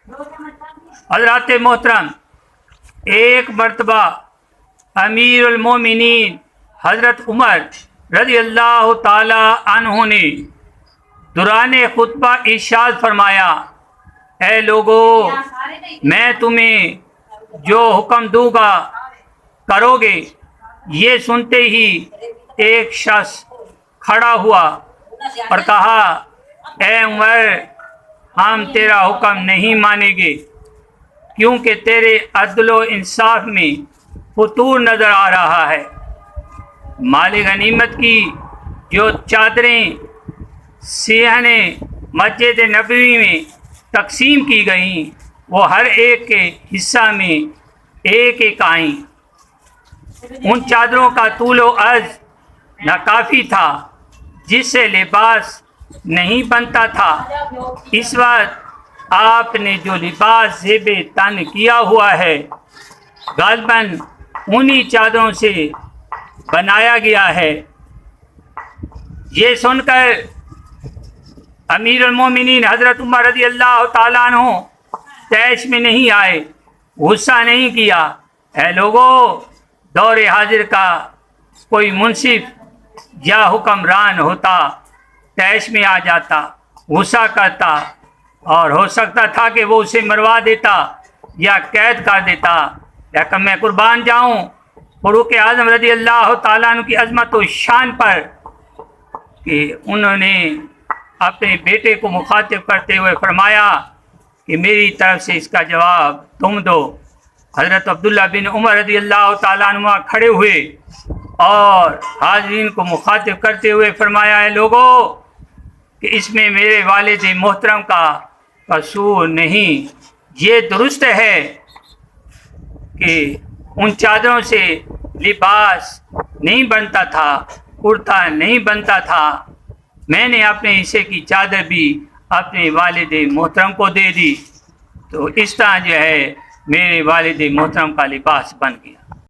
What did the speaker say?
حضرات محترم، ایک مرتبہ امیر المومنین حضرت عمر رضی اللہ تعالی عنہ نے دوران خطبہ ارشاد فرمایا، اے لوگو، میں تمہیں جو حکم دوں گا کرو گے۔ یہ سنتے ہی ایک شخص کھڑا ہوا اور کہا، اے عمر، ہم تیرا حکم نہیں مانیں گے، کیونکہ تیرے عدل و انصاف میں فتور نظر آ رہا ہے۔ مال غنیمت کی جو چادریں صحن مسجد نبوی میں تقسیم کی گئیں، وہ ہر ایک کے حصہ میں ایک ایک آئیں۔ ان چادروں کا طول و عرض ناکافی تھا، جس سے لباس نہیں بنتا تھا۔ اس وقت آپ نے جو لباس زیب تن کیا ہوا ہے، غالباً انہی چادروں سے بنایا گیا ہے۔ یہ سن کر امیر المومنین حضرت عمر رضی اللہ تعالیٰ عنہ طیش میں نہیں آئے، غصہ نہیں کیا۔ اے لوگو، دور حاضر کا کوئی منصف یا حکمران ہوتا، طیش میں آ جاتا، غصہ کرتا، اور ہو سکتا تھا کہ وہ اسے مروا دیتا یا قید کر دیتا، لیکن میں قربان جاؤں فاروق اعظم رضی اللہ تعالیٰ عنہ کی عظمت و شان پر کہ انہوں نے اپنے بیٹے کو مخاطب کرتے ہوئے فرمایا کہ میری طرف سے اس کا جواب تم دو۔ حضرت عبداللہ بن عمر رضی اللہ تعالیٰ عنہ کھڑے ہوئے اور حاضرین کو مخاطب کرتے ہوئے فرمایا، اے لوگو، کہ اس میں میرے والد محترم کا قصور نہیں۔ یہ درست ہے کہ ان چادروں سے لباس نہیں بنتا تھا، کرتا نہیں بنتا تھا۔ میں نے اپنے حصے کی چادر بھی اپنے والد محترم کو دے دی، تو اس طرح جو ہے میرے والد محترم کا لباس بن گیا۔